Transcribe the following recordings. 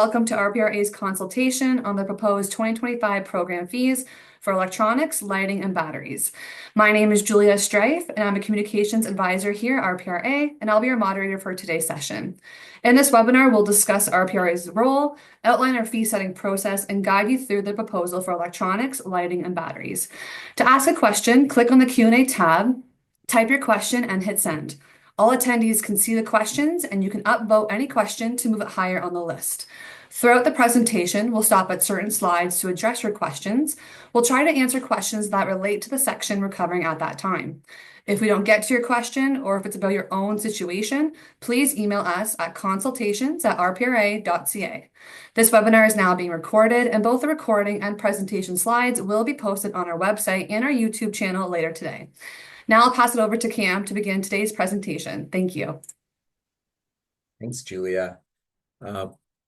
Welcome to RPRA's consultation on the proposed 2025 program fees for electronics, lighting, and batteries. My name is Julia Strife, and I'm a communications advisor here at RPRA, and I'll be your moderator for today's session. In this webinar, we'll discuss RPRA's role, outline our fee setting process, and guide you through the proposal for electronics, lighting, and batteries. To ask a question, click on the Q&A tab, type your question, and hit send. All attendees can see the questions, and you can upvote any question to move it higher on the list. Throughout the presentation, we'll stop at certain slides to address your questions. We'll try to answer questions that relate to the section we're covering at that time. If we don't get to your question, or if it's about your own situation, please email us at consultations@rpra.ca. This webinar is now being recorded, and both the recording and presentation slides will be posted on our website and our YouTube channel later today. Now I'll pass it over to Cam to begin today's presentation. Thank you. Thanks, Julia.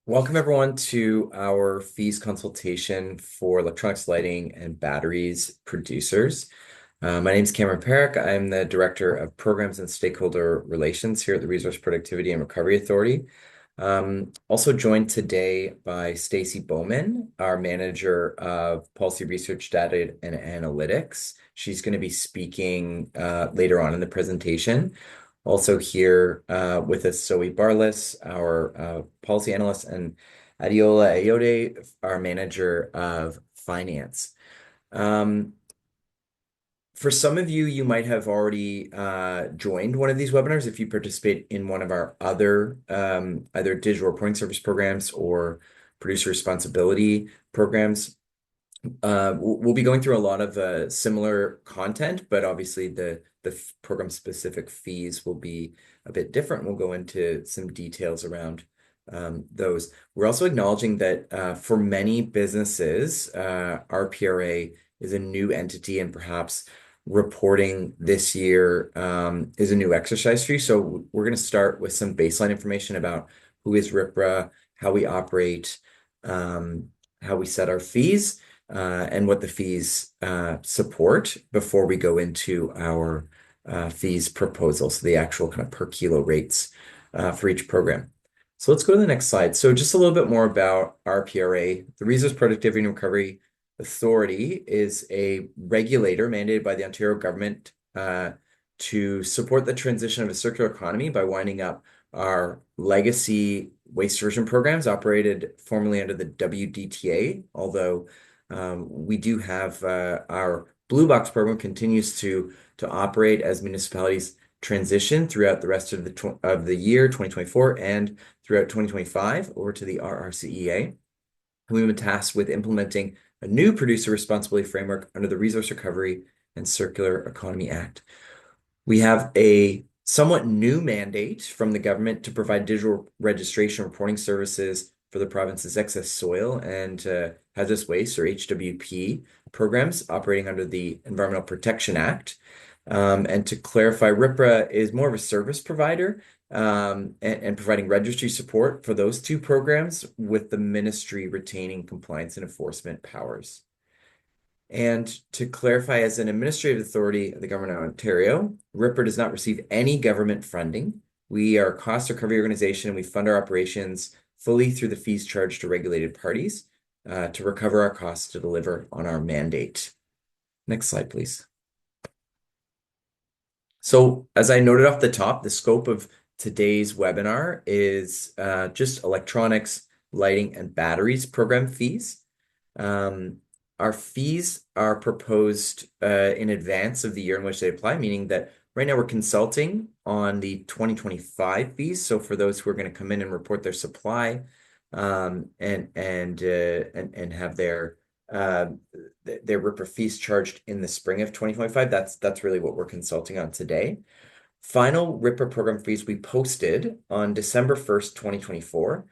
Welcome everyone to our fees consultation for electronics, lighting, and batteries producers. My name is Cameron Parrack. I'm the Director of Programs and Stakeholder Relations here at the Resource Productivity and Recovery Authority. Also joined today by Stacey Bowman, our Manager of Policy Research, Data, and Analytics. She's going to be speaking later on in the presentation. Also here with us, Zoe Barlis, our policy analyst, and Adiola Ayode, our Manager of Finance. For some of you, you might have already joined one of these webinars if you participate in one of our other either digital reporting service programs or producer responsibility programs. We'll be going through a lot of similar content, but obviously the program-specific fees will be a bit different. We'll go into some details around those. We're also acknowledging that for many businesses, RPRA is a new entity, and perhaps reporting this year is a new exercise for you. So we're going to start with some baseline information about who is RPRA, how we operate, how we set our fees, and what the fees support before we go into our fees proposal, so the actual kind of per kilo rates for each program. So let's go to the next slide. So just a little bit more about RPRA. The Resource Productivity and Recovery Authority is a regulator mandated by the Ontario government to support the transition of a circular economy by winding up our legacy waste diversion programs operated formerly under the WDTA, although we do have our Blue Box program continues to operate as municipalities transition throughout the rest of the year 2024 and throughout 2025 over to the RRCEA. We've been tasked with implementing a new producer responsibility framework under the Resource Recovery and Circular Economy Act. We have a somewhat new mandate from the government to provide digital registration reporting services for the province's excess soil and hazardous waste, or HWP, programs operating under the Environmental Protection Act. And to clarify, RPRA is more of a service provider and providing registry support for those two programs, with the ministry retaining compliance and enforcement powers. And to clarify, as an administrative authority of the Government of Ontario, RPRA does not receive any government funding. We are a cost recovery organization, and we fund our operations fully through the fees charged to regulated parties to recover our costs to deliver on our mandate. Next slide, please. So as I noted off the top, the scope of today's webinar is just electronics, lighting, and batteries program fees. Our fees are proposed in advance of the year in which they apply, meaning that right now we're consulting on the 2025 fees. So for those who are going to come in and report their supply and have their RPRA fees charged in the spring of 2025, that's really what we're consulting on today. Final RPRA program fees we posted on December 1st, 2024,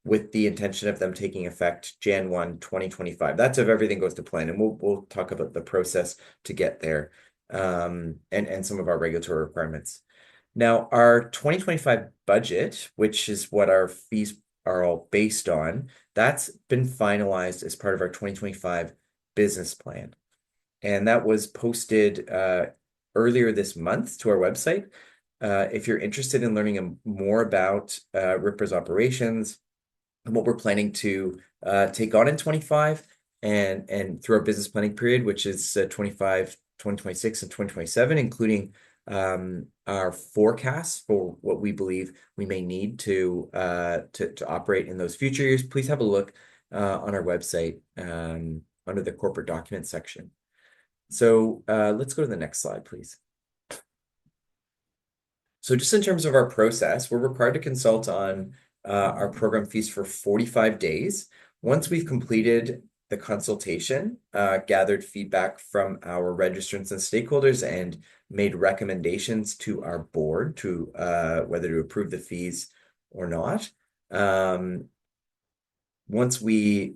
with the intention of them taking effect Jan 1, 2025. That's if everything goes to plan, and we'll talk about the process to get there and some of our regulatory requirements. Now, our 2025 budget, which is what our fees are all based on, that's been finalized as part of our 2025 business plan. And that was posted earlier this month to our website. If you're interested in learning more about RPRA's operations, and what we're planning to take on in 25 and through our business planning period, which is 25, 2026, and 2027, including our forecasts for what we believe we may need to operate in those future years. Please have a look on our website under the corporate documents section. So let's go to the next slide, please. So just in terms of our process, we're required to consult on our program fees for 45 days. Once we've completed the consultation, gathered feedback from our registrants and stakeholders, and made recommendations to our board to whether to approve the fees or not. Once the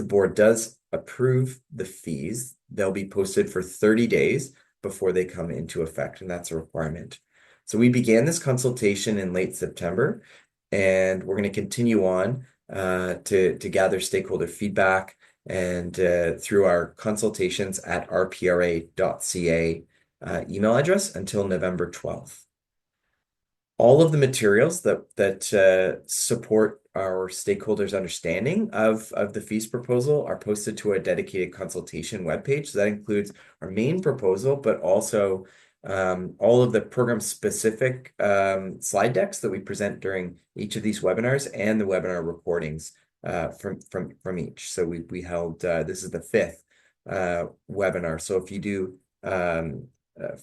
board does approve the fees, they'll be posted for 30 days before they come into effect, and that's a requirement. So we began this consultation in late September, and we're going to continue on to gather stakeholder feedback and through our consultations at rpra.ca email address until November 12th. All of the materials that support our stakeholders' understanding of the fees proposal are posted to a dedicated consultation webpage. So that includes our main proposal, but also all of the program-specific slide decks that we present during each of these webinars and the webinar recordings from each. So we held this is the 5th webinar. So if you do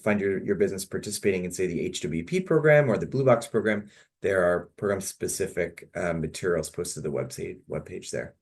find your business participating in, say, the HWP program or the Blue Box program, there are program-specific materials posted to the webpage there.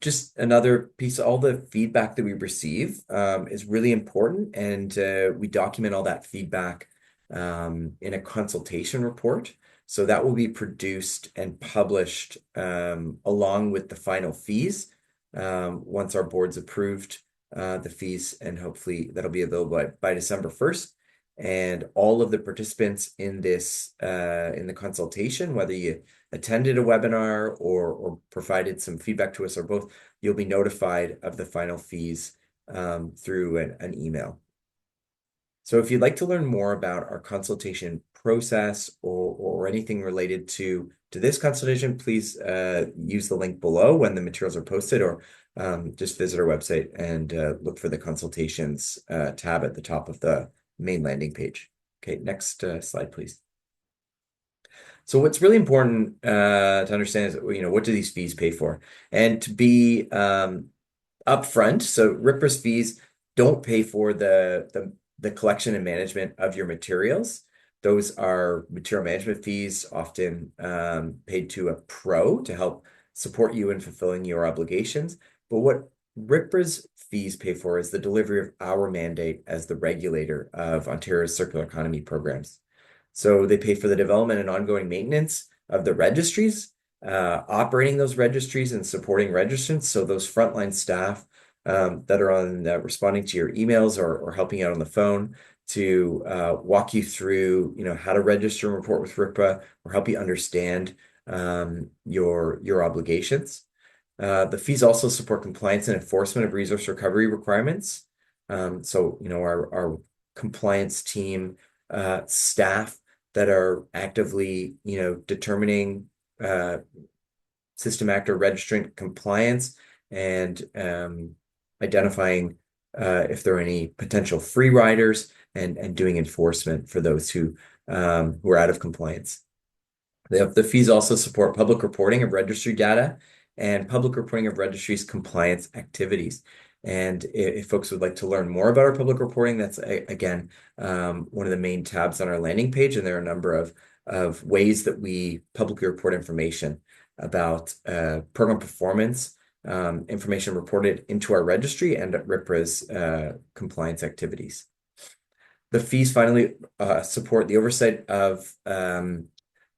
Just another piece, all the feedback that we receive is really important, and we document all that feedback in a consultation report. So that will be produced and published along with the final fees once our board's approved the fees, and hopefully that'll be available by December 1st. And all of the participants in this in the consultation, whether you attended a webinar or provided some feedback to us or both, you'll be notified of the final fees through an email. So if you'd like to learn more about our consultation process or anything related to this consultation, please use the link below when the materials are posted, or just visit our website and look for the consultations tab at the top of the main landing page. Okay, next slide, please. So what's really important to understand is, what do these fees pay for? And to be upfront, so RPRA's fees don't pay for the collection and management of your materials. Those are material management fees, often paid to a pro to help support you in fulfilling your obligations. But what RPRA's fees pay for is the delivery of our mandate as the regulator of Ontario's circular economy programs. So they pay for the development and ongoing maintenance of the registries, operating those registries and supporting registrants. So those frontline staff that are on responding to your emails or helping out on the phone to walk you through, how to register and report with RPRA, or help you understand your obligations. The fees also support compliance and enforcement of resource recovery requirements. So, our compliance team staff that are actively, determining system actor registrant compliance and identifying if there are any potential free riders and doing enforcement for those who are out of compliance. The fees also support public reporting of registry data and public reporting of registries compliance activities. And if folks would like to learn more about our public reporting, that's again one of the main tabs on our landing page, and there are a number of ways that we publicly report information about program performance, information reported into our registry, and RPRA's compliance activities. The fees finally support the oversight of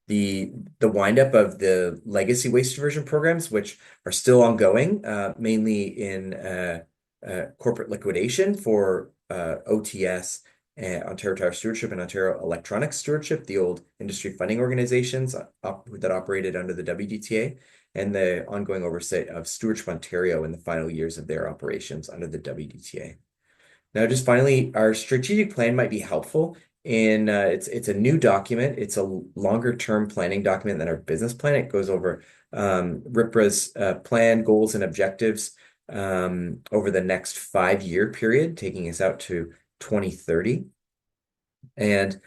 the wind up of the legacy waste diversion programs, which are still ongoing, mainly in corporate liquidation for OTS, Ontario Tire Stewardship, and Ontario Electronics Stewardship, the old industry funding organizations that operated under the WDTA, and the ongoing oversight of Stewardship Ontario in the final years of their operations under the WDTA. Now, just finally, our strategic plan might be helpful it's a new document. It's a longer term planning document than our business plan. It goes over RPRA's plan, goals, and objectives over the next 5-year period, taking us out to 2030. And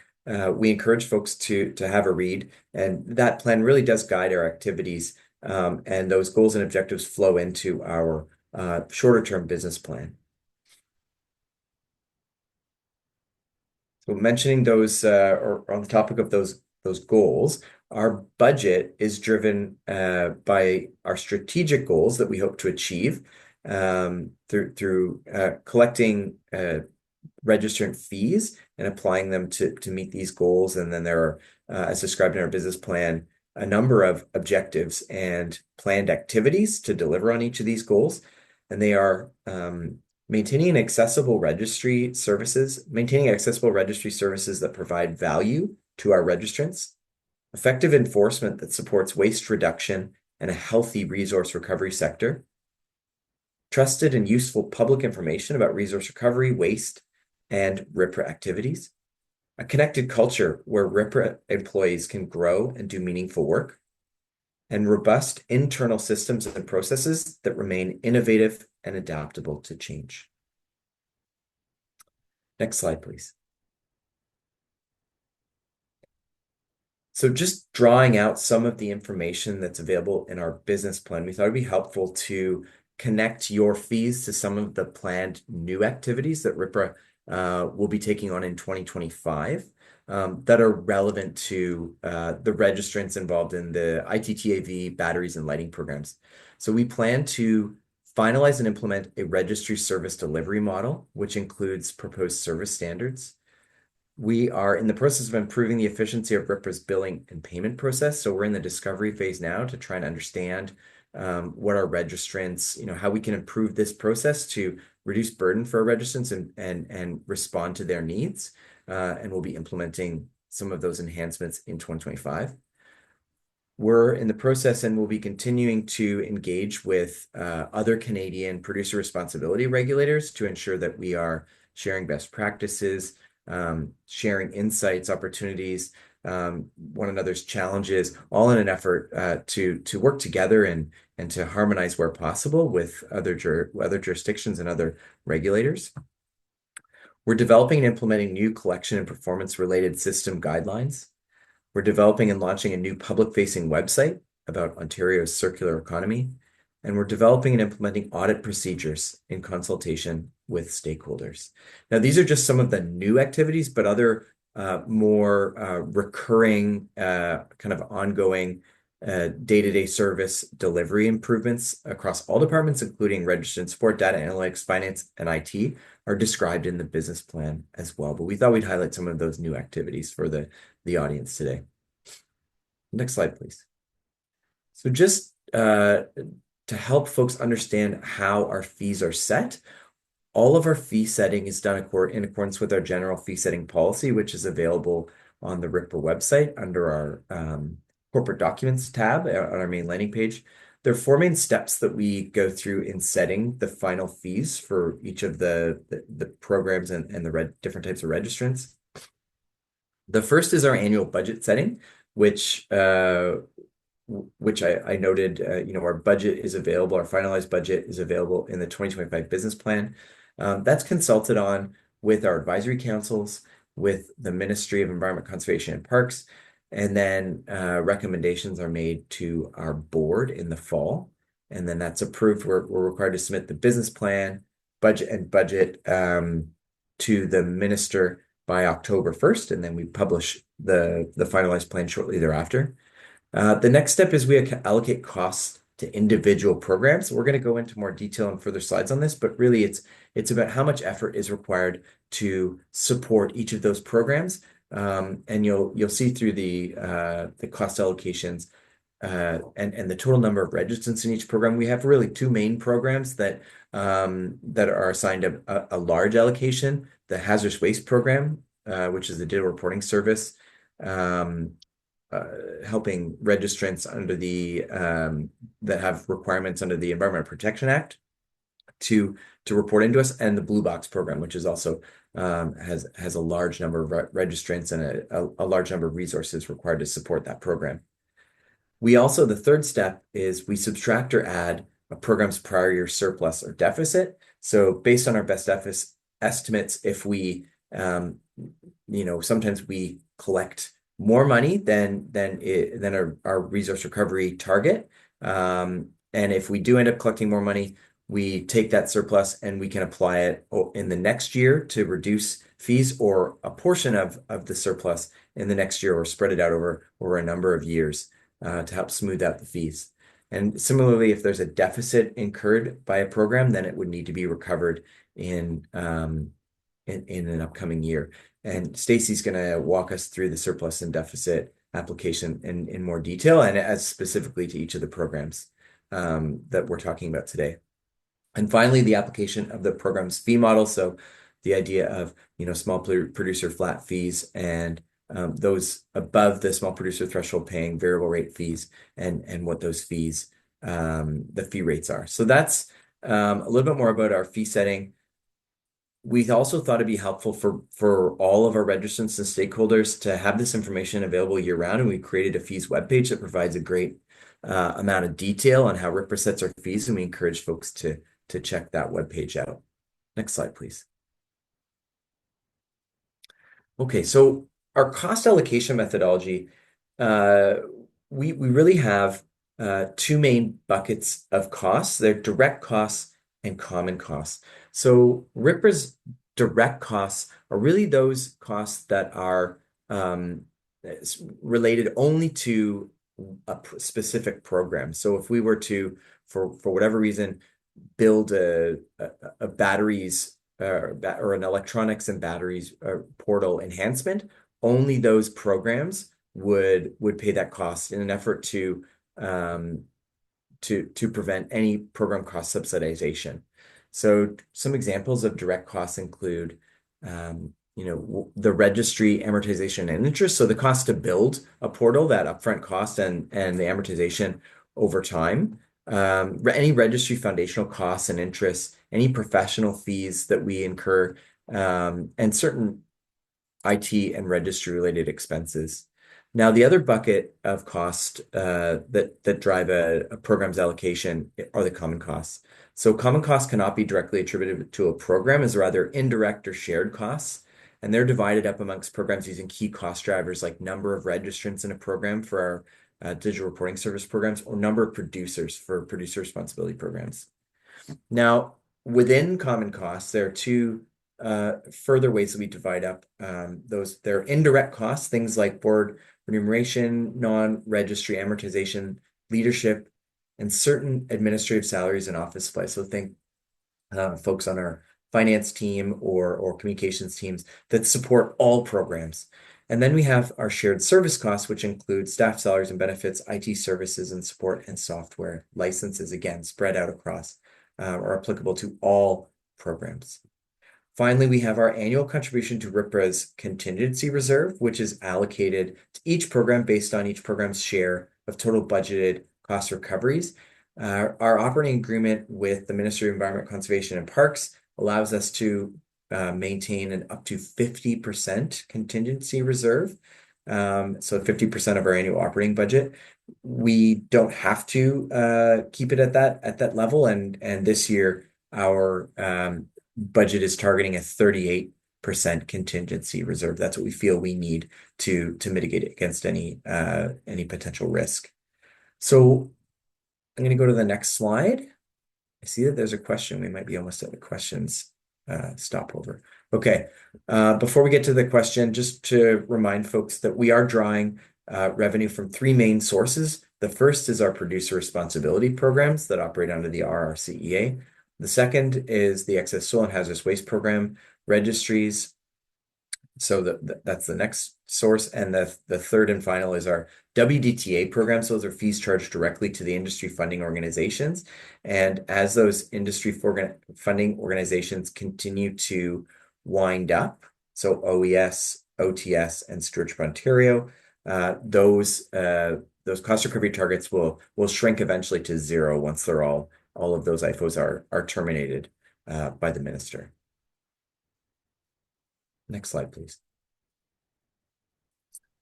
we encourage folks to have a read. And that plan really does guide our activities. And those goals and objectives flow into our shorter term business plan. So mentioning those, or on the topic of those goals, our budget is driven by our strategic goals that we hope to achieve through collecting registrant fees and applying them to meet these goals. And then there are, as described in our business plan, a number of objectives and planned activities to deliver on each of these goals. And they are maintaining accessible registry services that provide value to our registrants, effective enforcement that supports waste reduction and a healthy resource recovery sector, trusted and useful public information about resource recovery, waste, and RPRA activities, a connected culture where RPRA employees can grow and do meaningful work, and robust internal systems and processes that remain innovative and adaptable to change. Next slide, please. So just drawing out some of the information that's available in our business plan, we thought it'd be helpful to connect your fees to some of the planned new activities that RPRA will be taking on in 2025 that are relevant to the registrants involved in the ITT batteries and lighting programs. So we plan to finalize and implement a registry service delivery model, which includes proposed service standards. We are in the process of improving the efficiency of RPRA's billing and payment process. So we're in the discovery phase now to try and understand what our registrants, how we can improve this process to reduce burden for our registrants and respond to their needs. And we'll be implementing some of those enhancements in 2025. We're in the process and we'll be continuing to engage with other Canadian producer responsibility regulators to ensure that we are sharing best practices, sharing insights, opportunities, one another's challenges, all in an effort to work together and to harmonize where possible with other jurisdictions and other regulators. We're developing and implementing new collection and performance-related system guidelines. We're developing and launching a new public-facing website about Ontario's circular economy, and we're developing and implementing audit procedures in consultation with stakeholders. Now, these are just some of the new activities, but other more recurring kind of ongoing day-to-day service delivery improvements across all departments, including registrant support, data analytics, finance, and IT, are described in the business plan as well. But we thought we'd highlight some of those new activities for the audience today. Next slide, please. So just to help folks understand how our fees are set, all of our fee setting is done in accordance with our general fee setting policy, which is available on the RPRA website under our corporate documents tab on our main landing page. There are 4 main steps that we go through in setting the final fees for each of the programs and the different types of registrants. The first is our annual budget setting, which I noted, our budget is available, our finalized budget is available in the 2025 business plan. That's consulted on with our advisory councils, with the Ministry of Environment, Conservation and Parks, and then recommendations are made to our board in the fall. And then that's approved. We're required to submit the business plan, budget to the minister by October 1st, and then we publish the finalized plan shortly thereafter. The next step is we allocate costs to individual programs. We're going to go into more detail in further slides on this, but really it's about how much effort is required to support each of those programs. And you'll see through the cost allocations and the total number of registrants in each program. We have really 2 main programs that are assigned a large allocation: the hazardous waste program, which is the digital reporting service, helping registrants under that have requirements under the Environmental Protection Act to report into us, and the Blue Box program, which is also has a large number of registrants and a large number of resources required to support that program. We also, the third step is we subtract or add a program's prior year surplus or deficit. So based on our best estimates, if we, sometimes we collect more money than our resource recovery target. And if we do end up collecting more money, we take that surplus and we can apply it in the next year to reduce fees, or a portion of the surplus in the next year, or spread it out over a number of years to help smooth out the fees. And similarly, if there's a deficit incurred by a program, then it would need to be recovered in an upcoming year. And Stacey's going to walk us through the surplus and deficit application in more detail, and as specifically to each of the programs that we're talking about today. And finally, the application of the program's fee model. So the idea of, small producer flat fees, and those above the small producer threshold paying variable rate fees, and what those fees, the fee rates are. So that's a little bit more about our fee setting. We also thought it'd be helpful for all of our registrants and stakeholders to have this information available year round, and we created a fees webpage that provides a great amount of detail on how RPRA sets our fees, and we encourage folks to check that webpage out. Next slide, please. Okay, so our cost allocation methodology, we really have two main buckets of costs. They're direct costs and common costs. So RPRA's direct costs are really those costs that are related only to a specific program. So if we were to, for whatever reason, build a batteries or an electronics and batteries portal enhancement, only those programs would pay that cost in an effort to prevent any program cost subsidization. So some examples of direct costs include the registry amortization and interest. So the cost to build a portal, that upfront cost, and the amortization over time. Any registry foundational costs and interests, any professional fees that we incur, and certain IT and registry related expenses. Now, the other bucket of cost that drive a program's allocation are the common costs. So common costs cannot be directly attributed to a program, as rather indirect or shared costs, and they're divided up amongst programs using key cost drivers like number of registrants in a program for our digital reporting service programs, or number of producers for producer responsibility programs. Now, within common costs, there are two further ways that we divide up those. They're indirect costs, things like board remuneration, non-registry amortization, leadership, and certain administrative salaries and office supplies. So think folks on our finance team or communications teams that support all programs. And then we have our shared service costs, which include staff salaries and benefits, IT services and support, and software licenses, again, spread out across or applicable to all programs. Finally, we have our annual contribution to RPRA's contingency reserve, which is allocated to each program based on each program's share of total budgeted cost recoveries. Our operating agreement with the Ministry of Environment, Conservation and Parks allows us to maintain an up to 50% contingency reserve. So 50% of our annual operating budget. We don't have to keep it at that level, and this year our budget is targeting a 38% contingency reserve. That's what we feel we need to mitigate it against any potential risk. So I'm going to go to the next slide. I see that there's a question. We might be almost at the questions stopover. Okay. Before we get to the question, just to remind folks that we are drawing revenue from three main sources. The first is our producer responsibility programs that operate under the RRCEA. The second is the excess soil and hazardous waste program registries. So that's the next source. And the third and final is our WDTA programs. Those are fees charged directly to the industry funding organizations. And as those industry funding organizations continue to wind up, so OES, OTS, and Stewardship Ontario, those cost recovery targets will shrink eventually to zero once they're all of those IFOs are terminated by the minister. Next slide, please.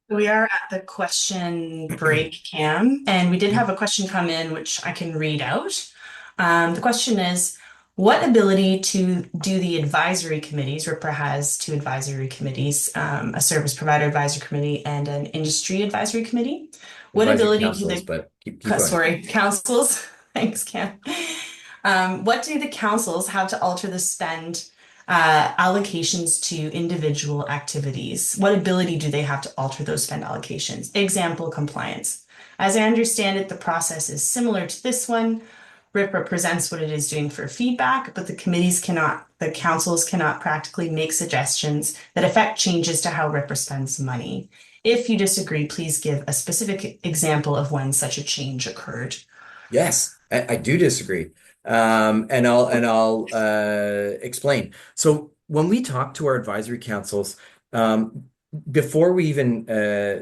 We are at the question break, Cam, and we did have a question come in, which I can read out. The question is, what ability to do the advisory committees? RPRA has two advisory committees, a service provider advisory committee and an industry advisory committee. What Advisory ability do councils, the, but keep going. sorry, councils, thanks, Cam. What do the councils have to alter the spend allocations to individual activities? What ability do they have to alter those spend allocations? Example, compliance. As I understand it, the process is similar to this one. RIPRA presents what it is doing for feedback, but the councils cannot practically make suggestions that affect changes to how RIPRA spends money. If you disagree, please give a specific example of when such a change occurred. Yes, I do disagree. And I'll explain. So when we talk to our advisory councils, before we even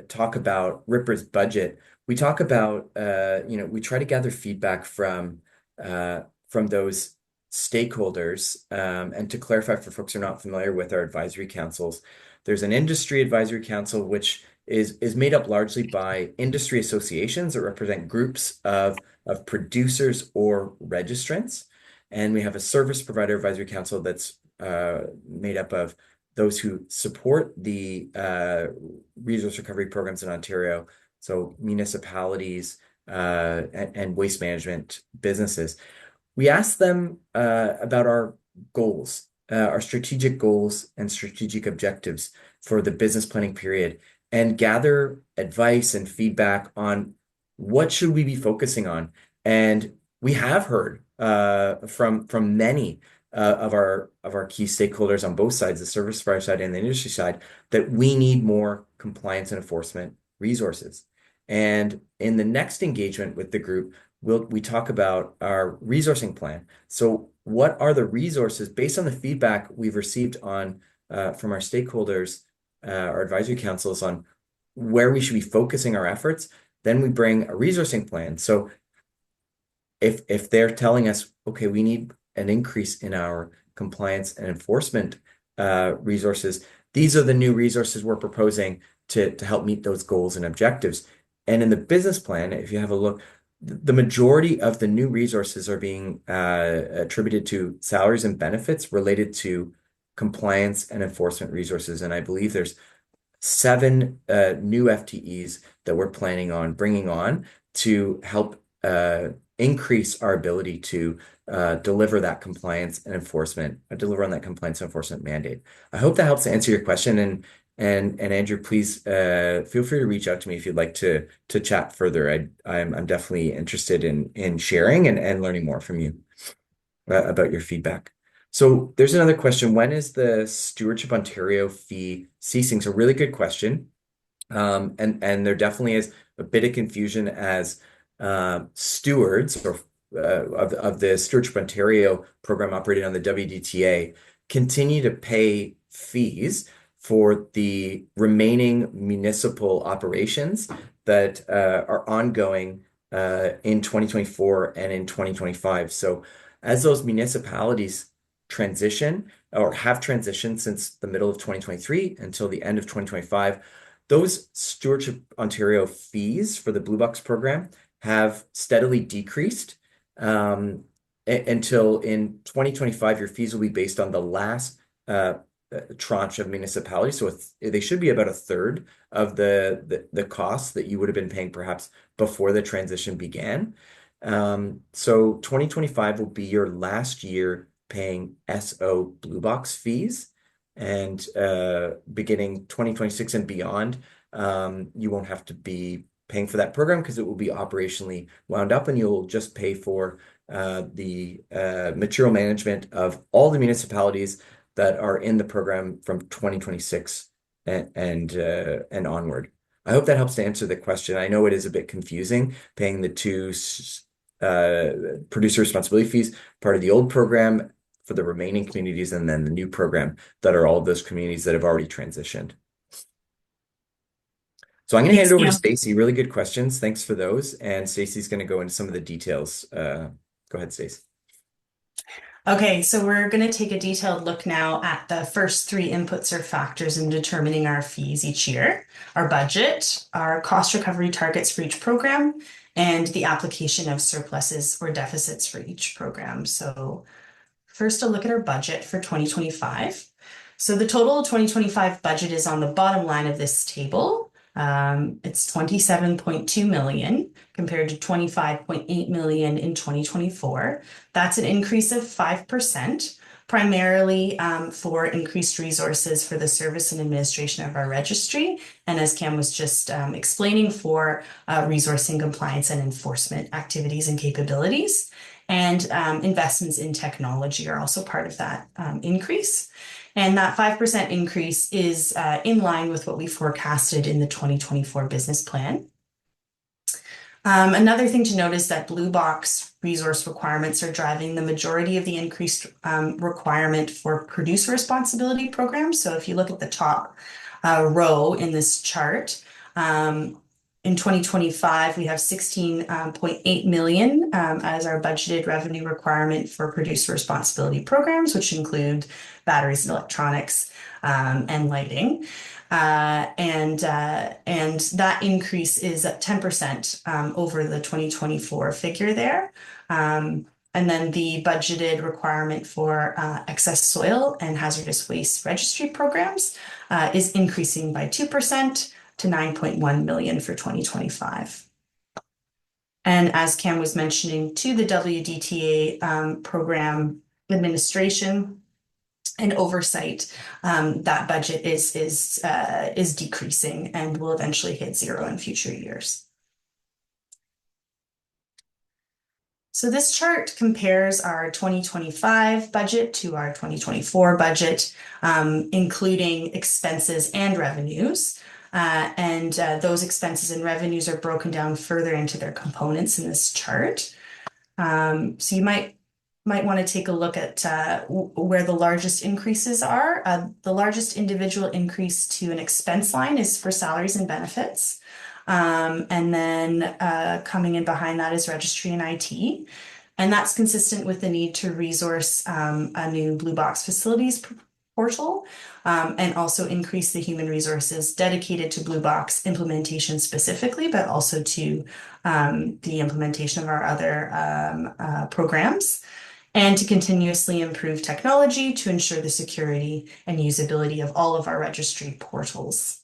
talk about RIPRA's budget, we talk about we try to gather feedback from those stakeholders. And to clarify for folks who are not familiar with our advisory councils, there's an industry advisory council which is made up largely by industry associations that represent groups of producers or registrants. And we have a service provider advisory council that's made up of those who support the resource recovery programs in Ontario, so municipalities and waste management businesses. We ask them about our goals, our strategic goals and strategic objectives for the business planning period, and gather advice and feedback on what should we be focusing on. And we have heard from many of our key stakeholders on both sides, the service provider side and the industry side, that we need more compliance and enforcement resources. And in the next engagement with the group, we talk about our resourcing plan. So what are the resources based on the feedback we've received on from our stakeholders, our advisory councils, on where we should be focusing our efforts? Then we bring a resourcing plan. So if they're telling us, okay, we need an increase in our compliance and enforcement resources, these are the new resources we're proposing to help meet those goals and objectives. And in the business plan, if you have a look, the majority of the new resources are being attributed to salaries and benefits related to compliance and enforcement resources. And I believe there's 7 new FTEs that we're planning on bringing on to help increase our ability to deliver on that compliance and enforcement mandate. I hope that helps to answer your question. And Andrew, please feel free to reach out to me if you'd like to chat further. I'm definitely interested in sharing and learning more from you about your feedback. So there's another question. When is the Stewardship Ontario fee ceasing? So really good question. And there definitely is a bit of confusion as stewards or of the Stewardship Ontario program operated on the WDTA continue to pay fees for the remaining municipal operations that are ongoing in 2024 and in 2025. So as those municipalities transition or have transitioned since the middle of 2023 until the end of 2025, those Stewardship Ontario fees for the Blue Box program have steadily decreased until in 2025, your fees will be based on the last tranche of municipalities. So they should be about a third of the costs that you would have been paying perhaps before the transition began. So 2025 will be your last year paying SO Blue Box fees. And beginning 2026 and beyond, you won't have to be paying for that program because it will be operationally wound up, and you'll just pay for the material management of all the municipalities that are in the program from 2026 and onward. I hope that helps to answer the question. I know it is a bit confusing paying the two producer responsibility fees, part of the old program for the remaining communities, and then the new program that are all of those communities that have already transitioned. So I'm going to hand it over to Stacey. Really good questions. Thanks for those. And Stacey's going to go into some of the details. Go ahead, Stacey. Okay, so we're going to take a detailed look now at the first three inputs or factors in determining our fees each year: our budget, our cost recovery targets for each program, and the application of surpluses or deficits for each program. So first, a look at our budget for 2025. So the total 2025 budget is on the bottom line of this table. It's 27.2 million compared to 25.8 million in 2024. That's an increase of 5%, primarily for increased resources for the service and administration of our registry. And as Cam was just explaining, for resourcing, compliance, and enforcement activities and capabilities. And investments in technology are also part of that increase. And that 5% increase is in line with what we forecasted in the 2024 business plan. Another thing to note is that Blue Box resource requirements are driving the majority of the increased requirement for producer responsibility programs. So if you look at the top row in this chart, in 2025, we have 16.8 million as our budgeted revenue requirement for producer responsibility programs, which include batteries and electronics and lighting. And that increase is at 10% over the 2024 figure there. And then the budgeted requirement for excess soil and hazardous waste registry programs is increasing by 2% to 9.1 million for 2025. And as Cam was mentioning, to the WDTA program administration and oversight, that budget is decreasing and will eventually hit zero in future years. So this chart compares our 2025 budget to our 2024 budget, including expenses and revenues. And those expenses and revenues are broken down further into their components in this chart. So you might want to take a look at where the largest increases are. The largest individual increase to an expense line is for salaries and benefits. And then coming in behind that is registry and IT. And that's consistent with the need to resource a new Blue Box facilities portal, and also increase the human resources dedicated to Blue Box implementation specifically, but also to the implementation of our other programs, and to continuously improve technology to ensure the security and usability of all of our registry portals.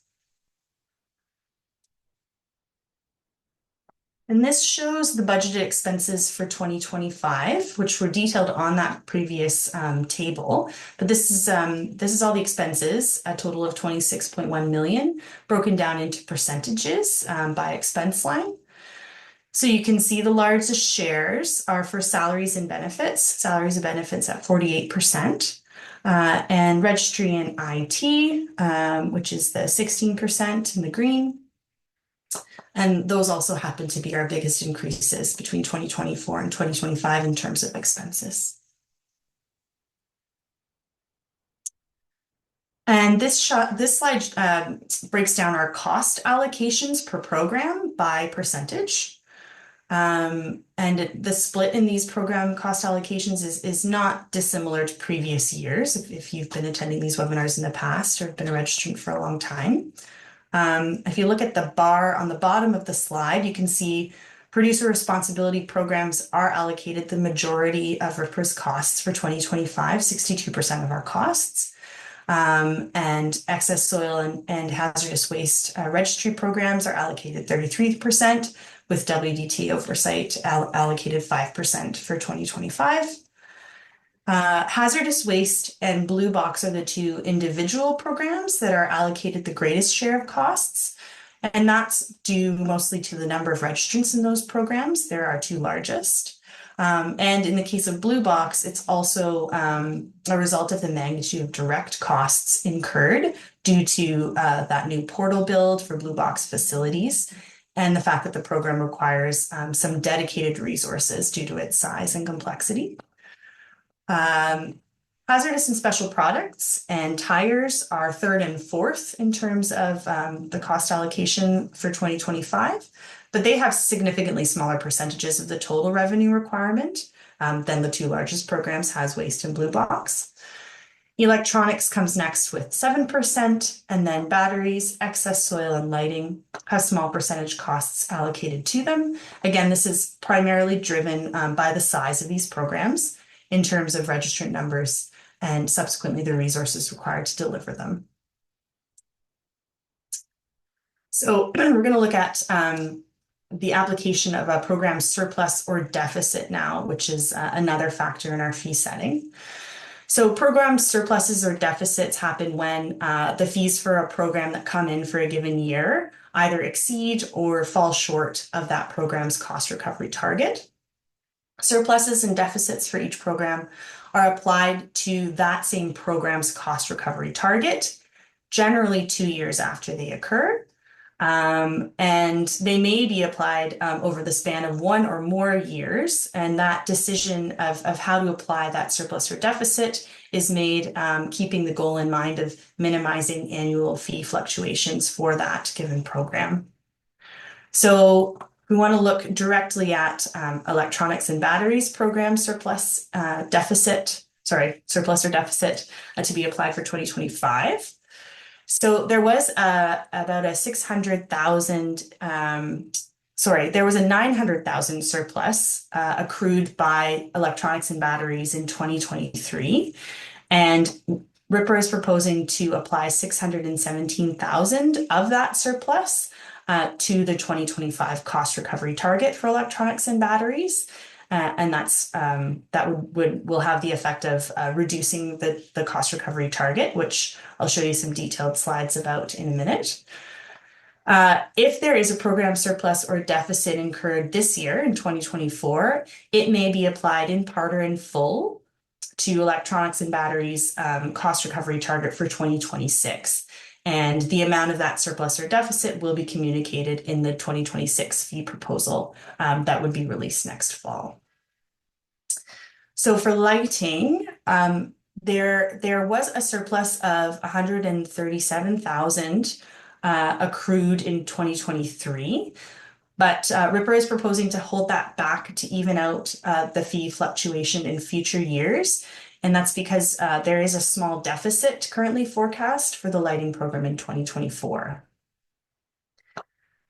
And this shows the budgeted expenses for 2025, which were detailed on that previous table. But this is all the expenses, a total of 26.1 million, broken down into percentages by expense line. So you can see the largest shares are for salaries and benefits at 48%, and registry and IT, which is the 16% in the green. And those also happen to be our biggest increases between 2024 and 2025 in terms of expenses. And this slide breaks down our cost allocations per program by percentage. And the split in these program cost allocations is not dissimilar to previous years if you've been attending these webinars in the past or have been a registrant for a long time. If you look at the bar on the bottom of the slide, you can see producer responsibility programs are allocated the majority of RPRA's costs for 2025, 62% of our costs. And excess soil and hazardous waste registry programs are allocated 33%, with WDT oversight allocated 5% for 2025. Hazardous waste and Blue Box are the two individual programs that are allocated the greatest share of costs. And that's due mostly to the number of registrants in those programs. They're our two largest. And in the case of Blue Box, it's also a result of the magnitude of direct costs incurred due to that new portal build for Blue Box facilities, and the fact that the program requires some dedicated resources due to its size and complexity. Hazardous and special products and tires are third and fourth in terms of the cost allocation for 2025, but they have significantly smaller percentages of the total revenue requirement. than the two largest programs, Has Waste and Blue Box. Electronics comes next with 7%, and then batteries, excess soil, and lighting have small percentage costs allocated to them. Again, this is primarily driven by the size of these programs in terms of registrant numbers and subsequently the resources required to deliver them. So we're going to look at the application of a program surplus or deficit now, which is another factor in our fee setting. So program surpluses or deficits happen when the fees for a program that come in for a given year either exceed or fall short of that program's cost recovery target. Surpluses and deficits for each program are applied to that same program's cost recovery target, generally 2 years after they occur. And they may be applied over the span of 1 or more years. And that decision of how to apply that surplus or deficit is made keeping the goal in mind of minimizing annual fee fluctuations for that given program. So we want to look directly at electronics and batteries program surplus or deficit to be applied for 2025. So there was about a 600,000, there was a 900,000 surplus accrued by electronics and batteries in 2023. And RPRA is proposing to apply 617,000 of that surplus to the 2025 cost recovery target for electronics and batteries. And that will have the effect of reducing the cost recovery target, which I'll show you some detailed slides about in a minute. If there is a program surplus or deficit incurred this year in 2024, it may be applied in part or in full to electronics and batteries cost recovery target for 2026. And the amount of that surplus or deficit will be communicated in the 2026 fee proposal that would be released next fall. So for lighting, there was a surplus of 137,000 accrued in 2023, but RPRA is proposing to hold that back to even out the fee fluctuation in future years. And that's because there is a small deficit currently forecast for the lighting program in 2024.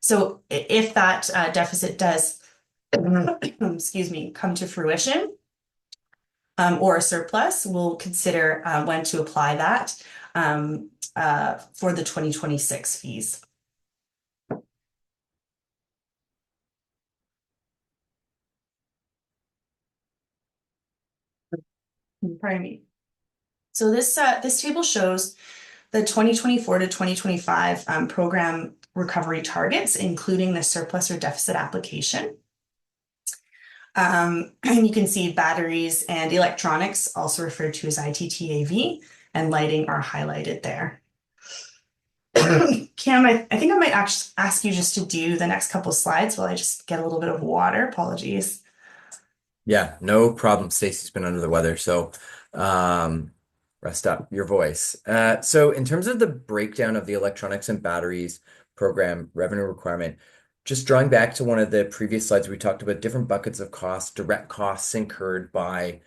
So if that deficit does, excuse me, come to fruition, or a surplus, we'll consider when to apply that for the 2026 fees. Pardon me. So this table shows the 2024 to 2025 program recovery targets, including the surplus or deficit application. And you can see batteries and electronics, also referred to as ITT, and lighting are highlighted there. Cam, I think I might ask you just to do the next couple of slides while I just get a little bit of water. Apologies. Yeah, no problem. Stacey's been under the weather, so rest up your voice. So in terms of the breakdown of the electronics and batteries program revenue requirement, just drawing back to one of the previous slides, we talked about different buckets of costs, direct costs incurred by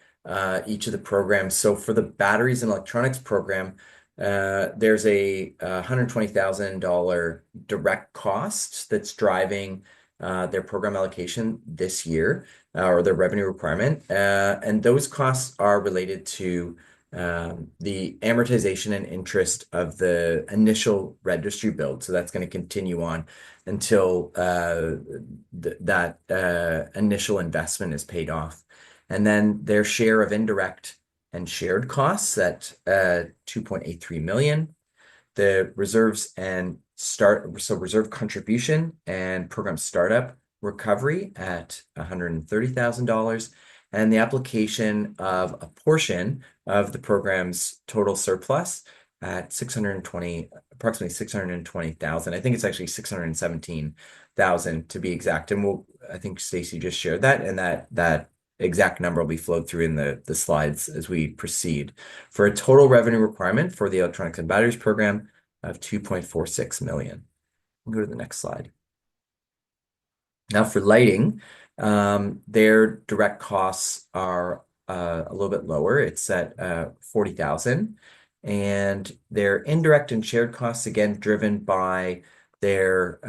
each of the programs. So for the batteries and electronics program, there's a $120,000 direct cost that's driving their program allocation this year, or their revenue requirement. And those costs are related to the amortization and interest of the initial registry build. So that's going to continue on until that initial investment is paid off. And then their share of indirect and shared costs at $2.83 million. The reserves and reserve contribution and program startup recovery at $130,000, and the application of a portion of the program's total surplus at approximately 620,000. I think it's actually 617,000 to be exact. And I think Stacey just shared that, and that exact number will be flowed through in the slides as we proceed, for a total revenue requirement for the electronics and batteries program of $2.46 million. We'll go to the next slide. Now for lighting, Their direct costs are a little bit lower. It's at 40,000, and their indirect and shared costs, again, driven by their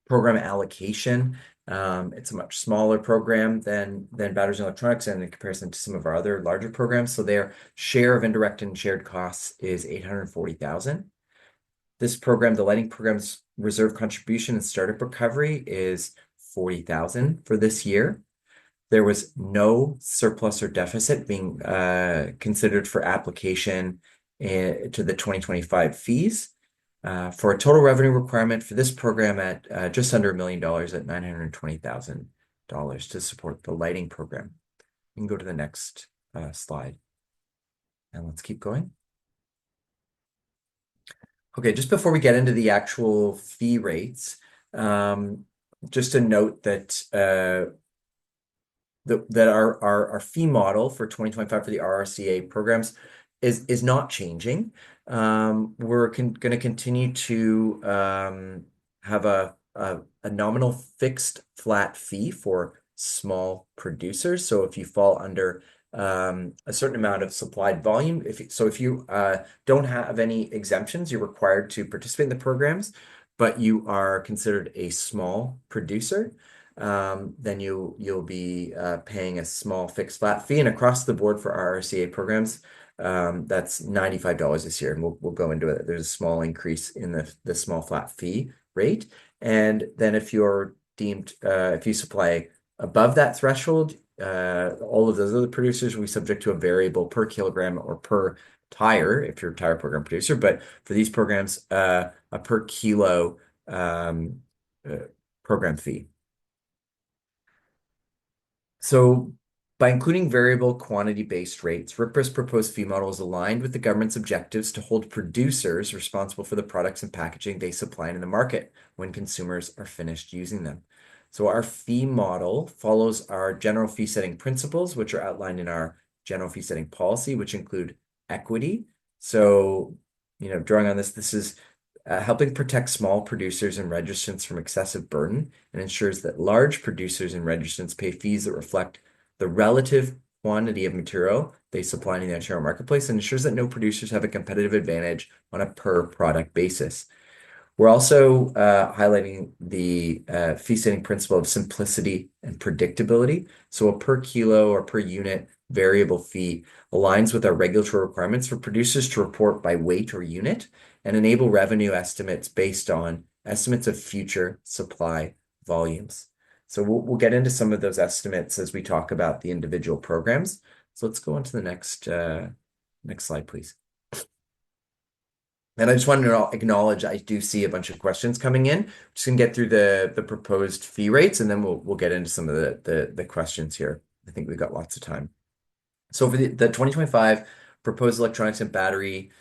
program allocation. It's a much smaller program than batteries and electronics, and in comparison to some of our other larger programs. So their share of indirect and shared costs is 840,000. This program, the lighting program's reserve contribution and startup recovery is 40,000 for this year. There was no surplus or deficit being considered for application to the 2025 fees, for a total revenue requirement for this program at just under $1 million at $920,000 to support the lighting program. You can go to the next slide, and let's keep going. Okay, just before we get into the actual fee rates, just to note that our fee model for 2025 for the RRCA programs is not changing. We're going to continue to have a nominal fixed flat fee for small producers. So if you fall under a certain amount of supplied volume, if you don't have any exemptions, you're required to participate in the programs, but you are considered a small producer, then you'll be paying a small fixed flat fee. And across the board for our RCA programs, that's $95 this year, and we'll go into it. There's a small increase in the small flat fee rate, and then if you're deemed if you supply above that threshold, all of those other producers will be subject to a variable per kilogram or per tire if you're a tire program producer. But for these programs, a per kilo program fee. So by including variable quantity-based rates, RPRA's proposed fee model is aligned with the government's objectives to hold producers responsible for the products and packaging they supply in the market when consumers are finished using them. So our fee model follows our general fee setting principles, which are outlined in our general fee setting policy, which include equity. So, drawing on this is helping protect small producers and registrants from excessive burden, and ensures that large producers and registrants pay fees that reflect the relative quantity of material they supply in the Ontario marketplace, and ensures that no producers have a competitive advantage on a per product basis. We're also highlighting the fee setting principle of simplicity and predictability. So a per kilo or per unit variable fee aligns with our regulatory requirements for producers to report by weight or unit and enable revenue estimates based on estimates of future supply volumes. So we'll get into some of those estimates as we talk about the individual programs. So let's go on to the next slide, please. And I just wanted to acknowledge I do see a bunch of questions coming in. Just gonna get through the proposed fee rates, and then we'll get into some of the questions here. I think we've got lots of time. So for the 2025 proposed electronics and battery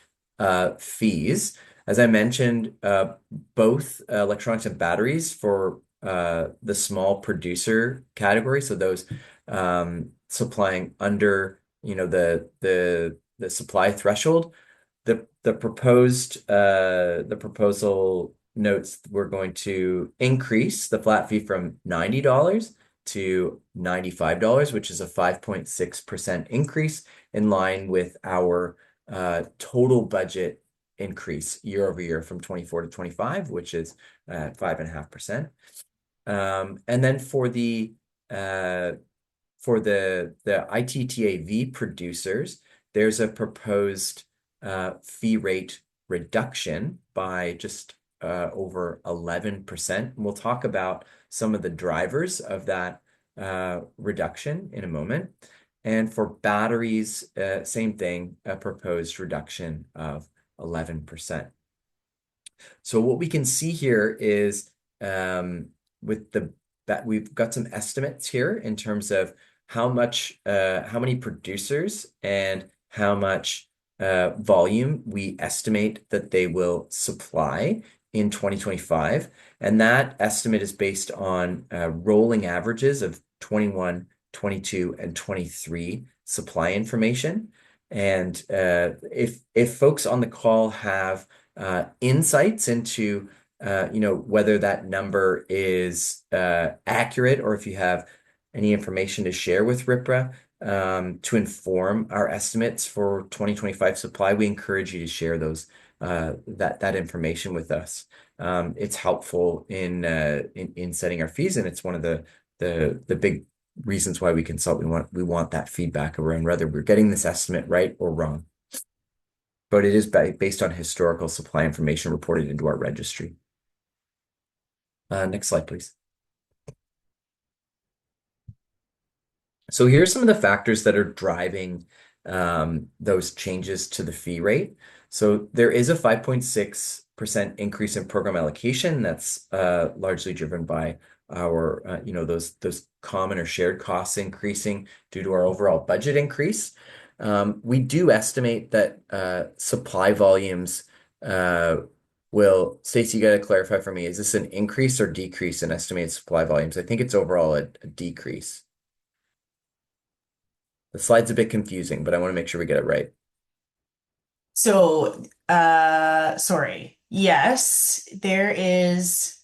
fees, as I mentioned, both electronics and batteries for the small producer category, so those supplying under the supply threshold, the proposal notes we're going to increase the flat fee from $90 to $95, which is a 5.6% increase, in line with our total budget increase year over year from 24 to 25, which is 5.5%. And then for the ITTAV producers, there's a proposed fee rate reduction by just over 11%. And we'll talk about some of the drivers of that reduction in a moment. And for batteries, same thing, a proposed reduction of 11%. So what we can see here is that we've got some estimates here in terms of how many producers and how much volume we estimate that they will supply in 2025. And that estimate is based on rolling averages of 21, 22, and 23 supply information. And if folks on the call have insights into whether that number is accurate or if you have any information to share with RPRA to inform our estimates for 2025 supply, we encourage you to share that information with us. It's helpful in setting our fees, and it's one of the big reasons why we consult. We want that feedback around whether we're getting this estimate right or wrong. But it is based on historical supply information reported into our registry. Next slide, please. So here's some of the factors that are driving those changes to the fee rate. So there is a 5.6% increase in program allocation. That's largely driven by our, those common or shared costs increasing due to our overall budget increase. We do estimate that supply volumes Stacey, you got to clarify for me, is this an increase or decrease in estimated supply volumes? I think it's overall a decrease. The slide's a bit confusing, but I want to make sure we get it right. So, sorry. Yes, there is,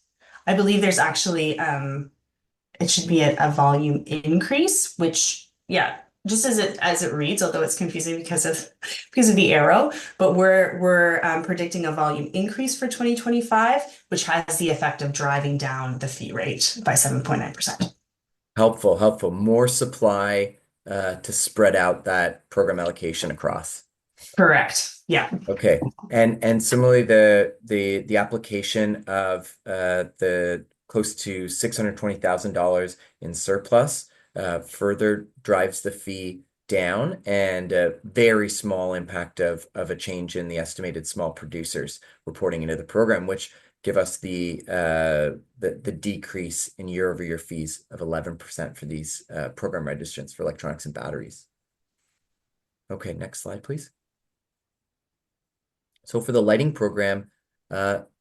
I believe there's actually, it should be a volume increase, which, yeah, just as it reads, although it's confusing because of the arrow, but we're predicting a volume increase for 2025, which has the effect of driving down the fee rate by 7.9%. Helpful. More supply to spread out that program allocation across. Correct. Yeah. Okay. And similarly, the application of the close to $620,000 in surplus further drives the fee down, and a very small impact of a change in the estimated small producers reporting into the program, which give us the decrease in year-over-year fees of 11% for these program registrants for electronics and batteries. Okay, next slide, please. So for the lighting program,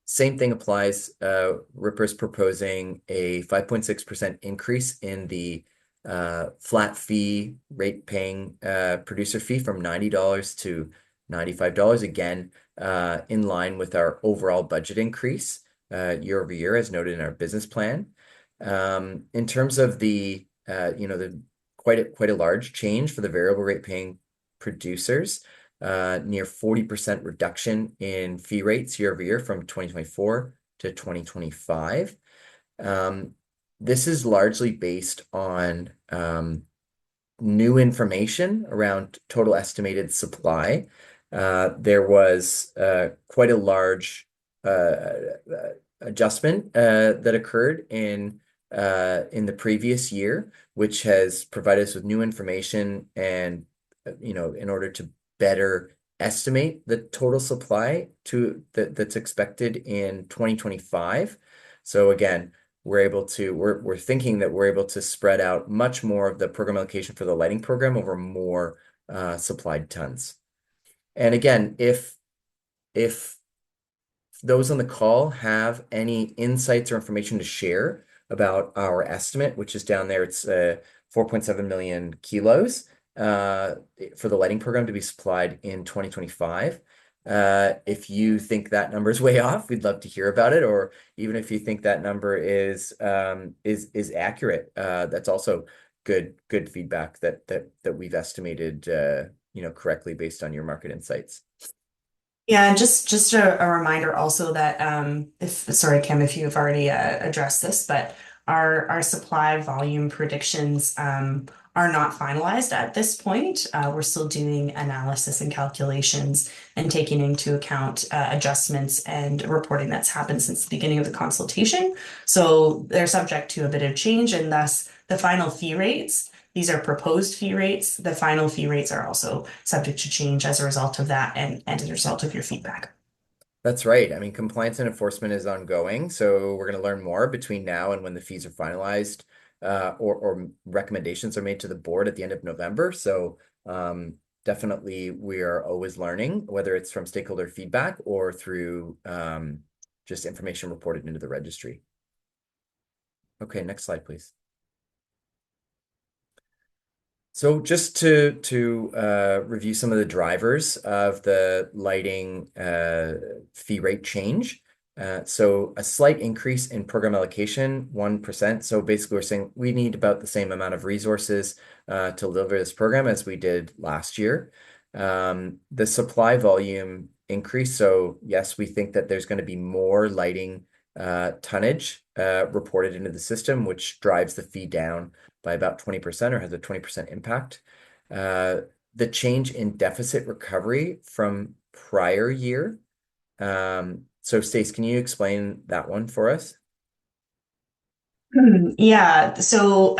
same thing applies. RPRA is proposing a 5.6% increase in the flat fee rate paying producer fee from $90 to $95, again, in line with our overall budget increase year over year, as noted in our business plan. In terms of the quite a large change for the variable rate paying producers, near 40% reduction in fee rates year over year from 2024 to 2025. This is largely based on new information around total estimated supply. There was quite a large adjustment that occurred in the previous year, which has provided us with new information and in order to better estimate the total supply that's expected in 2025. So again, we're thinking that we're able to spread out much more of the program allocation for the lighting program over more supplied tons. And again, if those on the call have any insights or information to share about our estimate, which is down there, it's 4.7 million kilos for the lighting program to be supplied in 2025. If you think that number is way off, we'd love to hear about it. Or even if you think that number is accurate, that's also good feedback that we've estimated correctly based on your market insights. Yeah, and just a reminder also that sorry, Kim, if you've already addressed this, but our supply volume predictions are not finalized at this point. We're still doing analysis and calculations and taking into account adjustments and reporting that's happened since the beginning of the consultation. So they're subject to a bit of change, and thus the final fee rates. These are proposed fee rates. The final fee rates are also subject to change as a result of that and as a result of your feedback. That's right. I mean, compliance and enforcement is ongoing, so we're going to learn more between now and when the fees are finalized or recommendations are made to the board at the end of November. So definitely we are always learning, whether it's from stakeholder feedback or through just information reported into the registry. Okay, next slide, please. So just to review some of the drivers of the lighting fee rate change, So a slight increase in program allocation, 1%. So basically, we're saying we need about the same amount of resources to deliver this program as we did last year. The supply volume increase. So yes, we think that there's going to be more lighting tonnage reported into the system, which drives the fee down by about 20% or has a 20% impact. The change in deficit recovery from prior year. So Stace, can you explain that one for us? Yeah, so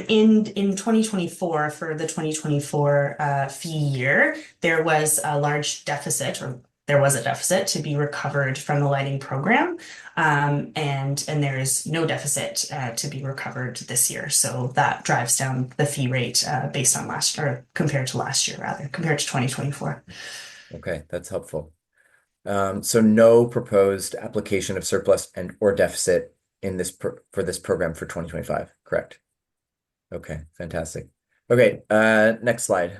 in 2024, for the 2024 fee year, there was a large deficit, or there was a deficit to be recovered from the lighting program, and there is no deficit to be recovered this year. So that drives down the fee rate based on last, or compared to last year, rather, compared to 2024. Okay, that's helpful. So no proposed application of surplus and or deficit in this for this program for 2025, correct? Okay, fantastic. Okay, next slide.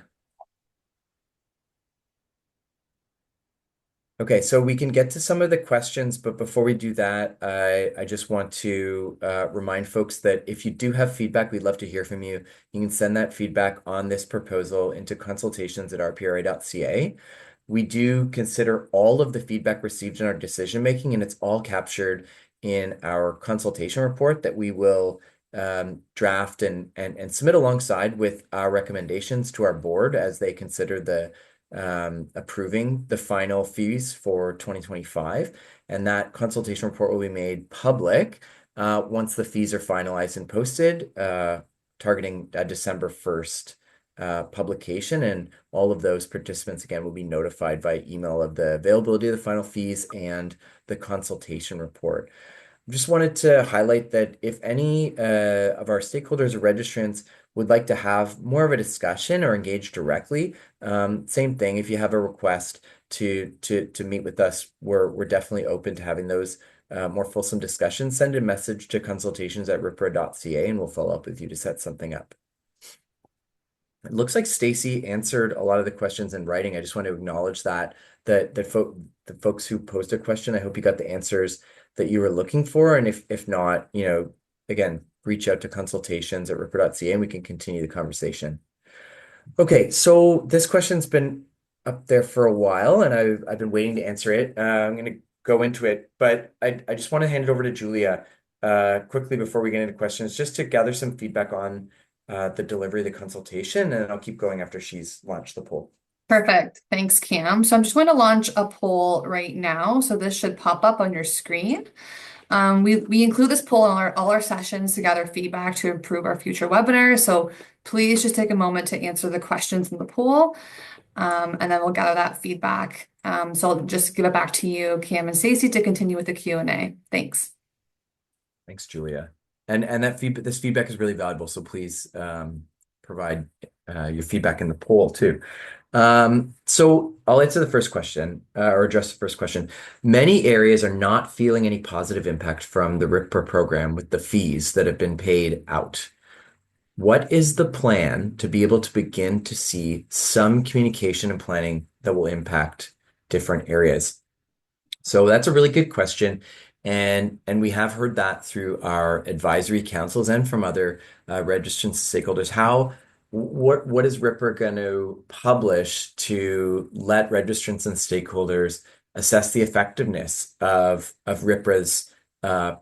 Okay, so we can get to some of the questions, but before we do that, I just want to remind folks that if you do have feedback, we'd love to hear from you. You can send that feedback on this proposal into consultations@rpra.ca. We do consider all of the feedback received in our decision making, and it's all captured in our consultation report that we will draft and submit alongside with our recommendations to our board as they consider the approving the final fees for 2025. And that consultation report will be made public once the fees are finalized and posted, targeting December 1st publication. And all of those participants, again, will be notified by email of the availability of the final fees and the consultation report. Just wanted to highlight that if any of our stakeholders or registrants would like to have more of a discussion or engage directly, same thing. If you have a request to meet with us, we're definitely open to having those more fulsome discussions. Send a message to consultations@rpra.ca and we'll follow up with you to set something up. It looks like Stacey answered a lot of the questions in writing. I just want to acknowledge that the folks who posed a question, I hope you got the answers that you were looking for. And if not, again, reach out to consultations@rpra.ca and we can continue the conversation. Okay, so this question's been up there for a while and I've been waiting to answer it. I'm going to go into it, but I just want to hand it over to Julia quickly before we get into questions, just to gather some feedback on the delivery of the consultation, and I'll keep going after she's launched the poll. Perfect. Thanks, Cam. So I'm just going to launch a poll right now. So this should pop up on your screen. We include this poll in all our sessions to gather feedback to improve our future webinars. So please just take a moment to answer the questions in the poll, and then we'll gather that feedback. So I'll just give it back to you, Cam and Stacey, to continue with the Q&A. Thanks. Thanks, Julia. And this feedback is really valuable. So please provide your feedback in the poll too. So I'll answer the first question or address the first question. Many areas are not feeling any positive impact from the RPRA program with the fees that have been paid out. What is the plan to be able to begin to see some communication and planning that will impact different areas? So that's a really good question. And we have heard that through our advisory councils and from other registrants, stakeholders. What is RPRA going to publish to let registrants and stakeholders assess the effectiveness of RPRA's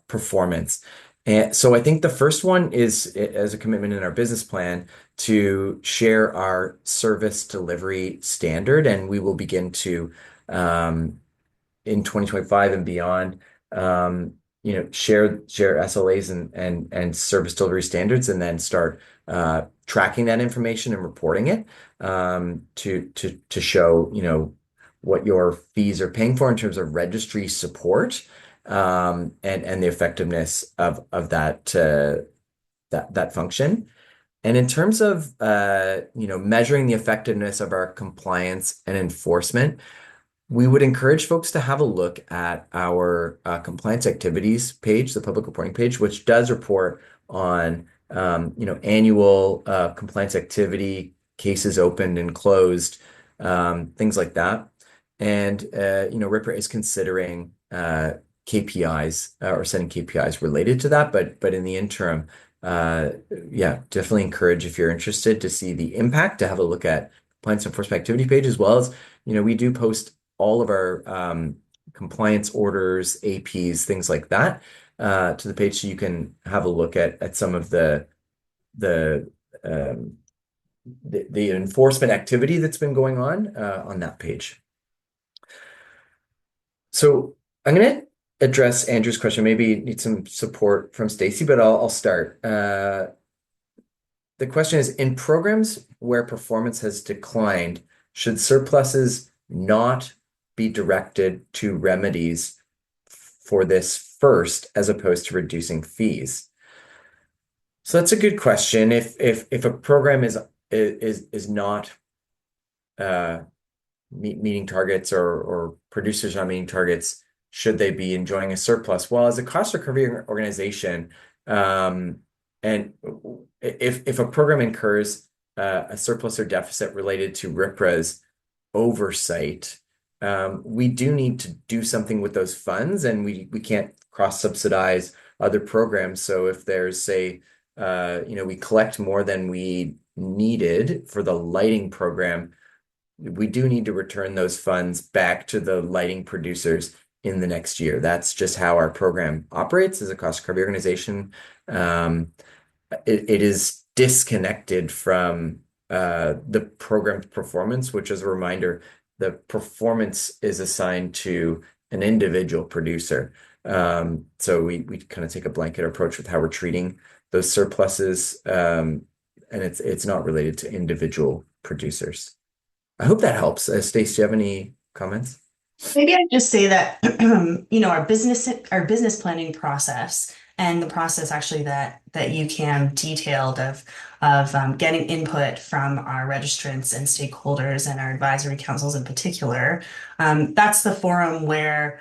performance? And so I think the first one is, as a commitment in our business plan, to share our service delivery standard, and we will begin to in 2025 and beyond, share SLAs and service delivery standards, and then start tracking that information and reporting it to show what your fees are paying for in terms of registry support, and the effectiveness of that function. And in terms of measuring the effectiveness of our compliance and enforcement, we would encourage folks to have a look at our compliance activities page, the public reporting page, which does report on annual compliance activity, cases opened and closed, things like that. And RPRA is considering KPIs or setting KPIs related to that. But in the interim, yeah, definitely encourage if you're interested to see the impact, to have a look at compliance enforcement activity page, as well as, we do post all of our compliance orders, APs, things like that, to the page, so you can have a look at some of the um, the enforcement activity that's been going on that page. So I'm going to address Andrew's question. Maybe need some support from Stacey, but I'll start. The question is, in programs where performance has declined, should surpluses not be directed to remedies for this first, as opposed to reducing fees? So that's a good question. If a program is not meeting targets, or producers not meeting targets, should they be enjoying a surplus? Well, as a cost recovery organization, and if a program incurs a surplus or deficit related to RPRA's oversight, we do need to do something with those funds, and we can't cross-subsidize other programs. So if there's, say, we collect more than we needed for the lighting program, we do need to return those funds back to the lighting producers in the next year. That's just how our program operates as a cost recovery organization. It is disconnected from the program's performance, which, as a reminder, the performance is assigned to an individual producer. So we kind of take a blanket approach with how we're treating those surpluses, and it's not related to individual producers. I hope that helps. Stace, do you have any comments? Maybe I'd just say that our business planning process, and the process actually that UCAM detailed of getting input from our registrants and stakeholders and our advisory councils in particular, that's the forum where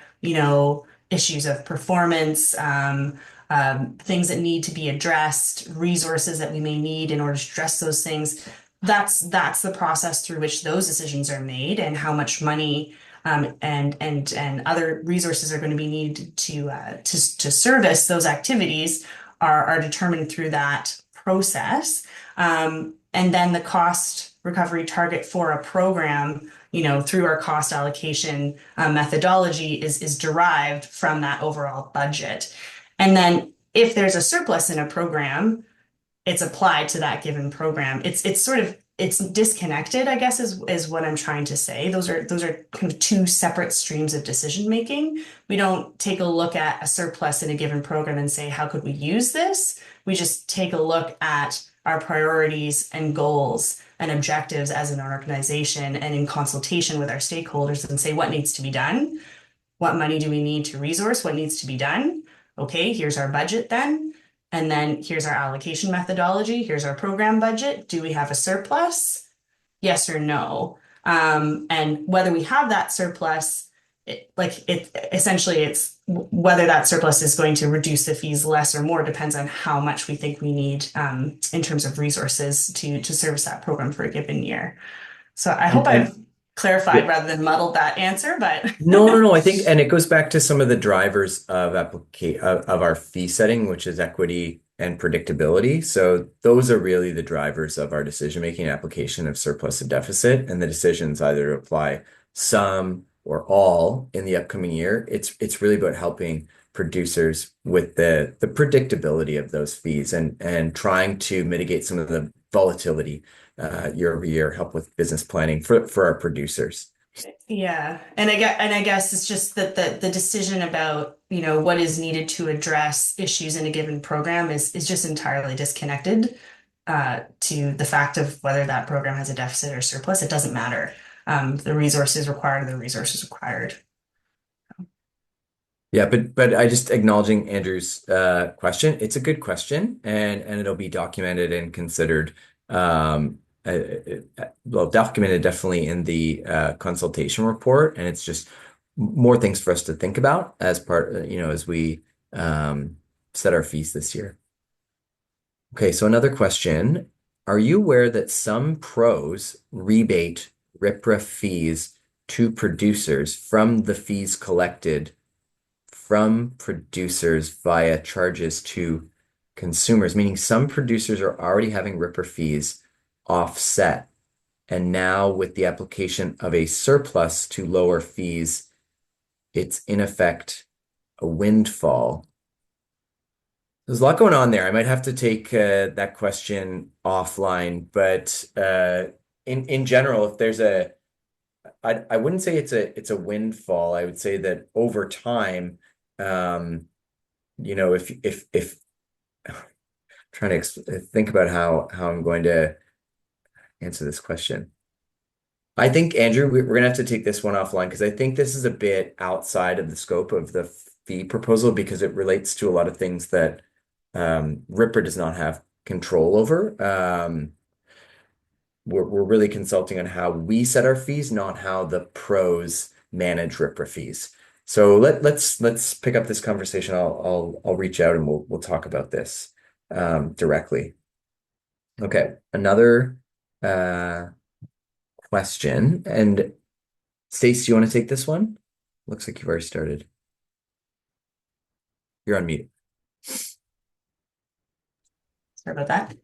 issues of performance, things that need to be addressed, resources that we may need in order to address those things. That's the process through which those decisions are made, and how much money and other resources are going to be needed to service those activities are determined through that process. And then the cost recovery target for a program, through our cost allocation methodology, is derived from that overall budget. And then if there's a surplus in a program, it's applied to that given program. It's disconnected, I guess, is what I'm trying to say. Those are kind of two separate streams of decision making. We don't take a look at a surplus in a given program and say, how could we use this? We just take a look at our priorities and goals and objectives as an organization, and in consultation with our stakeholders, and say, what needs to be done? What money do we need to resource? What needs to be done? Okay, here's our budget then. And then here's our allocation methodology. Here's our program budget. Do we have a surplus? Yes or no? And whether we have that surplus, essentially it's whether that surplus is going to reduce the fees less or more depends on how much we think we need in terms of resources to service that program for a given year. So I hope I've clarified Yeah. rather than muddled that answer, but No. I think, and it goes back to some of the drivers of our fee setting, which is equity and predictability. So those are really the drivers of our decision-making application of surplus and deficit, and the decisions either to apply some or all in the upcoming year. It's really about helping producers with the predictability of those fees, and trying to mitigate some of the volatility year over year, help with business planning for our producers. Yeah, and I guess it's just that the decision about what is needed to address issues in a given program is just entirely disconnected to the fact of whether that program has a deficit or surplus. It doesn't matter. The resources required are the resources required. Yeah, but I just acknowledging Andrew's question. It's a good question, and it'll be documented and considered. Well, documented definitely in the consultation report, and it's just more things for us to think about as part, as we set our fees this year. Okay, so another question: are you aware that some pros rebate RPRA fees to producers from the fees collected from producers via charges to consumers, meaning some producers are already having RPRA fees offset. And now with the application of a surplus to lower fees, it's in effect a windfall. There's a lot going on there. I might have to take that question offline, but in general, if there's I wouldn't say it's a windfall. I would say that over time, if trying to think about how I'm going to answer this question. I think, Andrew, we're going to have to take this one offline because I think this is a bit outside of the scope of the fee proposal because it relates to a lot of things that RPRA does not have control over. We're really consulting on how we set our fees, not how the pros manage RPRA fees. So let's pick up this conversation. I'll reach out and we'll talk about this directly. Okay, another question. And Stacey, you want to take this one? Looks like you've already started. You're on mute. Sorry about that.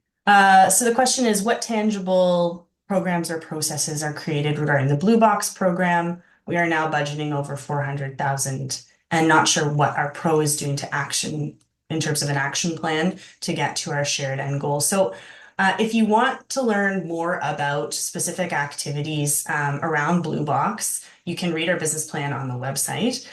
So the question is, what tangible programs or processes are created regarding the Blue Box program? We are now budgeting over 400,000 and not sure what our pro is doing to action in terms of an action plan to get to our shared end goal. So if you want to learn more about specific activities around Blue Box, you can read our business plan on the website.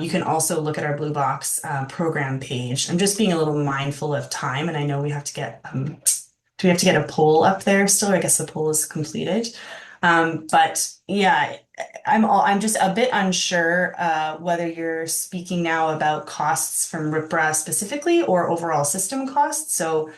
You can also look at our Blue Box program page. I'm just being a little mindful of time, and I know we have to get a poll up there still? I guess the poll is completed. But yeah, I'm just a bit unsure whether you're speaking now about costs from RPRA specifically or overall system costs. So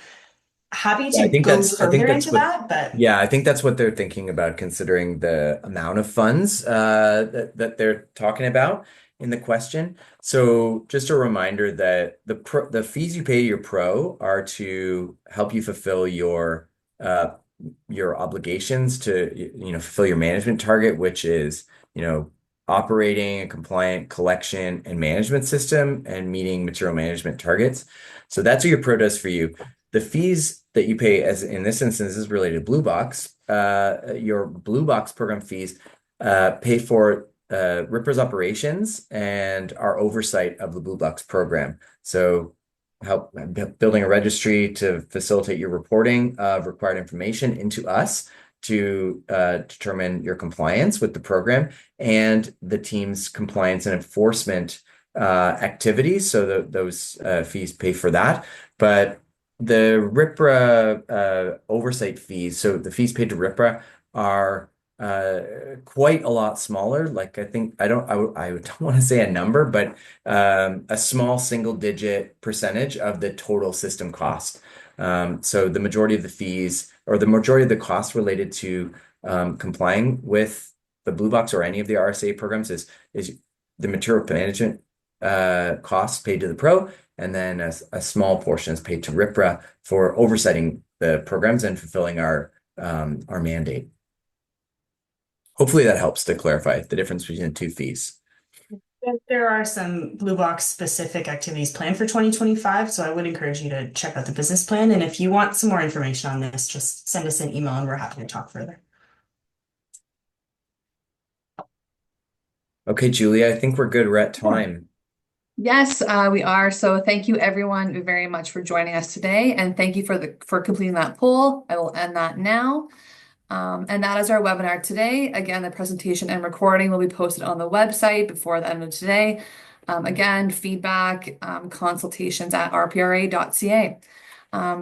happy Yeah, to go I think further that's into what that, but yeah, I think that's what they're thinking about considering the amount of funds that they're talking about in the question. So just a reminder that the fees you pay to your pro are to help you fulfill your obligations to fulfill your management target, which is operating a compliant collection and management system and meeting material management targets. So that's what your pro does for you. The fees that you pay, as in this instance, is related to Blue Box. Your Blue Box program fees pay for RPRA's operations and our oversight of the Blue Box program. So help building a registry to facilitate your reporting of required information into us to determine your compliance with the program and the team's compliance and enforcement activities. So those fees pay for that. But the RPRA oversight fees, so the fees paid to RPRA are quite a lot smaller. Like I don't want to say a number, but a small single-digit percentage of the total system cost. So the majority of the fees or the majority of the costs related to complying with the Blue Box or any of the RSA programs is the material management costs paid to the pro, and then a small portion is paid to RPRA for oversighting the programs and fulfilling our mandate. Hopefully that helps to clarify the difference between the two fees. there are some Blue Box specific activities planned for 2025, so I would encourage you to check out the business plan. And if you want some more information on this, just send us an email and we're happy to talk further. Okay, Julia, I think we're good. We're at time. Yes, we are. So thank you everyone very much for joining us today, and thank you for completing that poll. I will end that now. And that is our webinar today. Again, the presentation and recording will be posted on the website before the end of today. Again, feedback, consultations at rpra.ca.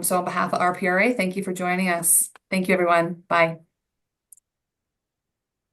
So on behalf of RPRA, thank you for joining us. Thank you, everyone. Bye.